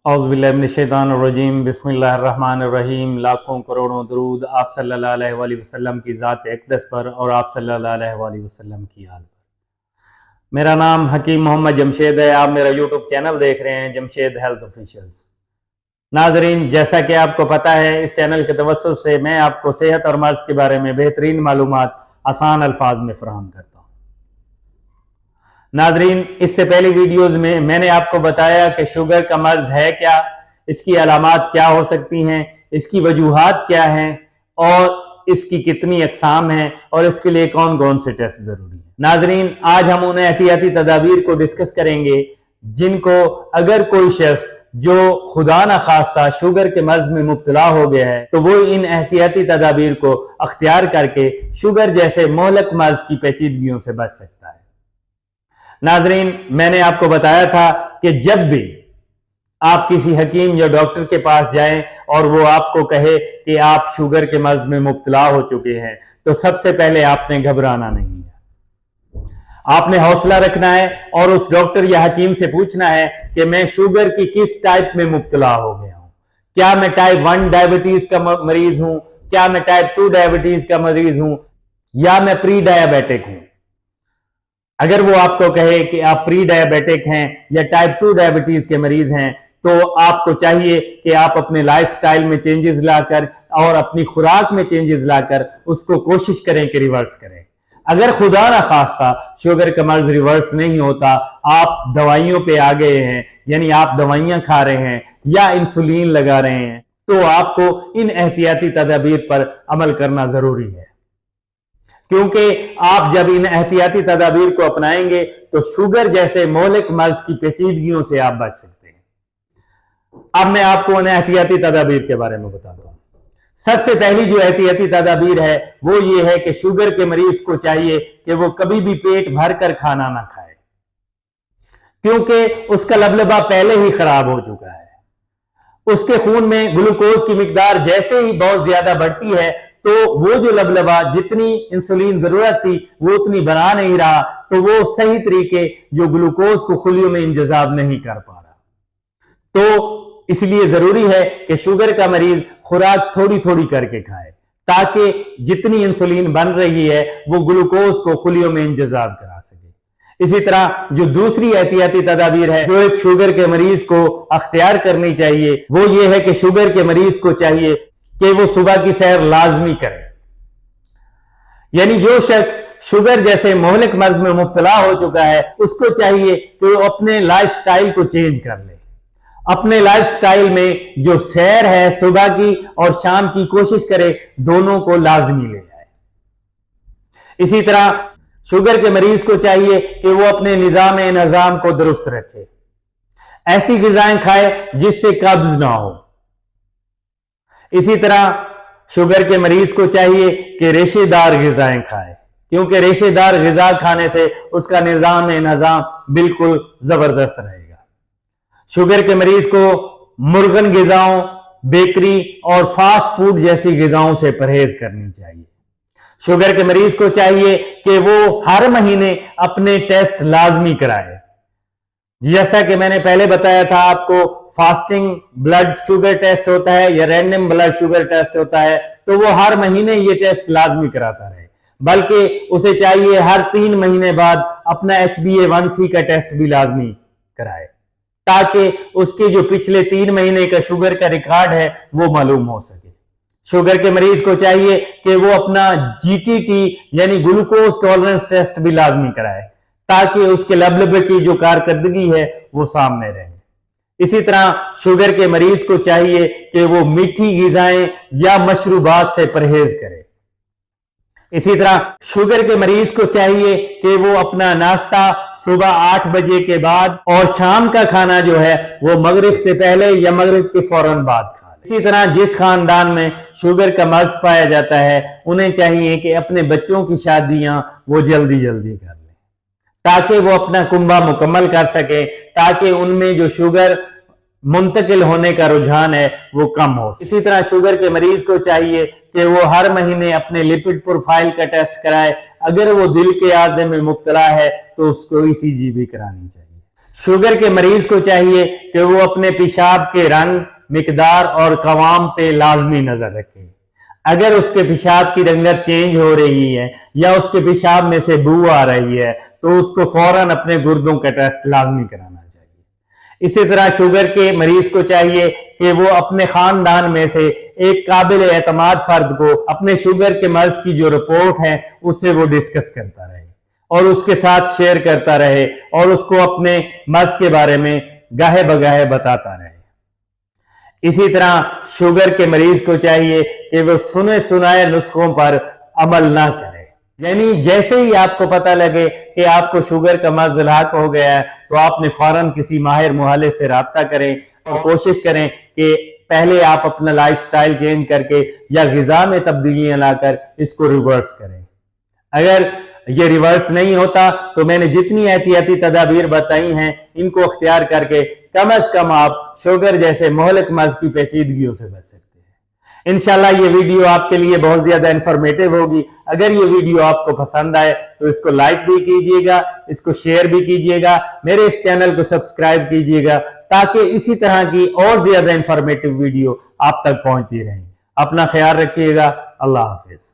औज़ुबिल्लाहिमिनश्शैतानिर्रजीम बिस्मिल्लाहिर्रहमानिर्रहीम। लाखों करोड़ों दरूद आप सल्लल्लाहु अलैहि वसल्लम की ज़ात अक़दस पर और आप सल्लल्लाहु अलैहि वसल्लम की आल पर। मेरा नाम हकीम मोहम्मद जमशेद है। आप मेरा यूट्यूब चैनल देख रहे हैं, जमशेद हेल्थ ऑफिशियल्स। नाज़रीन, जैसा कि आपको पता है, इस चैनल के तवस्सुल से मैं आपको सेहत और मर्ज़ के बारे में बेहतरीन मालूमात आसान अल्फाज में फ़राहम करता हूँ। नाज़रीन, इससे पहली वीडियोज़ में मैंने आपको बताया कि शुगर का मर्ज़ है क्या, इसकी अलामात क्या हो सकती हैं, इसकी वजूहात क्या हैं और इसकी कितनी अक़साम हैं और इसके लिए कौन कौन से टेस्ट ज़रूरी हैं। नाज़रीन, आज हम उन एहतियाती तदाबीर को डिस्कस करेंगे जिनको अगर कोई शख्स जो खुदा न खास्ता शुगर के मर्ज में मुब्तला हो गया है तो वो इन एहतियाती तदाबीर को अख्तियार करके शुगर जैसे मोहलक मर्ज की पेचीदगियों से बच सकता है। नाजरीन, मैंने आपको बताया था कि जब भी आप किसी हकीम या डॉक्टर के पास जाएं और वो आपको कहे कि आप शुगर के मर्ज में मुब्तला हो चुके हैं तो सबसे पहले आपने घबराना नहीं है। आपने हौसला रखना है और उस डॉक्टर या हकीम से पूछना है कि मैं शुगर की किस टाइप में मुब्तला हो गया हूं। क्या मैं टाइप 1 डायबिटीज का मरीज हूं, क्या मैं टाइप 2 डायबिटीज का मरीज हूं, या मैं प्री डायबिटिक हूं। अगर वो आपको कहे कि आप प्री डायबिटिक हैं या टाइप 2 डायबिटीज के मरीज हैं तो आपको चाहिए कि आप अपने लाइफस्टाइल में चेंजेस लाकर और अपनी खुराक में चेंजेस लाकर उसको कोशिश करें कि रिवर्स करें। अगर खुदा ना खास्ता शुगर का मर्ज रिवर्स नहीं होता, आप दवाइयों पे आ गए हैं, यानी आप दवाइयां खा रहे हैं या इंसुलिन लगा रहे हैं, तो आपको इन एहतियाती तदाबीर पर अमल करना जरूरी है, क्योंकि आप जब इन एहतियाती तदाबीर को अपनाएंगे तो शुगर जैसे मोहलिक मर्ज की पेचीदगियों से आप बच सकते हैं। अब मैं आपको उन एहतियाती तदाबीर के बारे में बताता हूं। सबसे पहली जो एहतियाती तदाबीर है वो ये है कि शुगर के मरीज को चाहिए कि वो कभी भी पेट भर कर खाना ना खाए, क्योंकि उसका लबलबा पहले ही खराब हो चुका है। उसके खून में ग्लूकोज की मिकदार जैसे ही बहुत ज्यादा बढ़ती है तो वो जो लबलबा जितनी इंसुलिन जरूरत थी वो उतनी बना नहीं रहा, तो वो सही तरीके जो ग्लूकोज को खुलियों में इंतजाम नहीं कर पा रहा। तो इसलिए जरूरी है कि शुगर का मरीज खुराक थोड़ी थोड़ी करके खाए ताकि जितनी इंसुलिन बन रही है वो ग्लूकोज को खुलियों में इंतजाम करा सके। इसी तरह जो दूसरी एहतियाती तदाबीर है जो एक शुगर के मरीज को अख्तियार करनी चाहिए वो ये है कि शुगर के मरीज को चाहिए कि वो सुबह की सैर लाजमी करे। यानी जो शख्स शुगर जैसे मोहलिक मर्ज में मुब्तला हो चुका है उसको चाहिए कि वो अपने लाइफस्टाइल को चेंज कर ले। अपने लाइफस्टाइल में जो सैर है सुबह की और शाम की कोशिश करे दोनों को लाजमी ले जाए। इसी तरह शुगर के मरीज को चाहिए कि वो अपने निजाम को दुरुस्त रखे, ऐसी ग़िज़ाएं खाए जिससे कब्ज ना हो। इसी तरह शुगर के मरीज को चाहिए कि रेशेदार ग़िज़ाएं खाए, क्योंकि रेशेदार ग़िज़ा खाने से उसका निजाम बिल्कुल जबरदस्त रहेगा। शुगर के मरीज को मुर्गन ग़िज़ाओं, बेकरी और फास्ट फूड जैसी ग़िज़ाओं से परहेज करनी चाहिए। शुगर के मरीज को चाहिए कि वो हर महीने अपने टेस्ट लाजमी कराए। जैसा कि मैंने पहले बताया था आपको, फास्टिंग ब्लड शुगर टेस्ट होता है या रैंडम ब्लड शुगर टेस्ट होता है, तो वो हर महीने ये टेस्ट लाजमी कराता रहे, बल्कि उसे चाहिए हर 3 महीने बाद अपना HbA1c का टेस्ट भी लाजमी कराए ताकि उसके जो पिछले 3 महीने का शुगर का रिकॉर्ड है वो मालूम हो सके। शुगर के मरीज को चाहिए कि वो अपना GTT यानी ग्लूकोज टॉलरेंस टेस्ट भी लाजमी कराए ताकि उसके लबलबे की जो कारकर्दगी है वो सामने रहे। इसी तरह शुगर के मरीज को चाहिए कि वो मीठी ग़िज़ाएं या मशरूबात से परहेज करे। इसी तरह शुगर के मरीज को चाहिए कि वो अपना नाश्ता सुबह 8 बजे के बाद और शाम का खाना जो है वो मगरिब से पहले या मगरिब के फौरन बाद खा ले। इसी तरह जिस खानदान में शुगर का मर्ज पाया जाता है उन्हें चाहिए कि अपने बच्चों की शादियां वो जल्दी जल्दी कर लें ताकि वो अपना कुंबा मुकम्मल कर सके, ताकि उनमें जो शुगर मुंतकिल होने का रुझान है वो कम हो। इसी तरह शुगर के मरीज को चाहिए कि वो हर महीने अपने लिपिड प्रोफाइल का टेस्ट कराए। अगर वो दिल के आर्जे में मुब्तला है तो उसको ECG भी करानी चाहिए। शुगर के मरीज को चाहिए कि वो अपने पेशाब के रंग, मिकदार और कवाम पे लाजमी नजर रखे। अगर उसके पेशाब की रंगत चेंज हो रही है या उसके पेशाब में से बू आ रही है तो उसको फौरन अपने गुर्दों का टेस्ट लाजमी कराना चाहिए। इसी तरह शुगर के मरीज को चाहिए कि वो अपने खानदान में से एक काबिल एतमाद फर्द को अपने शुगर के मर्ज की जो रिपोर्ट है उससे वो डिस्कस करता रहे और उसके साथ शेयर करता रहे और उसको अपने मर्ज के बारे में गाहे बगाहे बताता रहे। इसी तरह शुगर के मरीज को चाहिए कि वो सुने सुनाए नुस्खों पर अमल ना करे। यानी जैसे ही आपको पता लगे कि आपको शुगर का मर्ज लाक हो गया है तो आपने फौरन किसी माहिर मुआलिज से राब्ता करें और कोशिश करें कि पहले आप अपना लाइफस्टाइल चेंज करके या गिजा में तब्दीलियां लाकर इसको रिवर्स करें। अगर ये रिवर्स नहीं होता तो मैंने जितनी एहतियाती तदाबीर बताई हैं इनको अख्तियार करके कम अज कम आप शुगर जैसे मोहलिक मर्ज की पेचीदगियों से बच सकते हैं। इंशाल्लाह ये वीडियो आपके लिए बहुत ज्यादा इंफॉर्मेटिव होगी। अगर ये वीडियो आपको पसंद आए तो इसको लाइक भी कीजिएगा, इसको शेयर भी कीजिएगा, मेरे इस चैनल को सब्सक्राइब कीजिएगा ताकि इसी तरह की और ज्यादा इंफॉर्मेटिव वीडियो आप तक पहुंचती रहें। अपना ख्याल रखिएगा। अल्लाह हाफिज।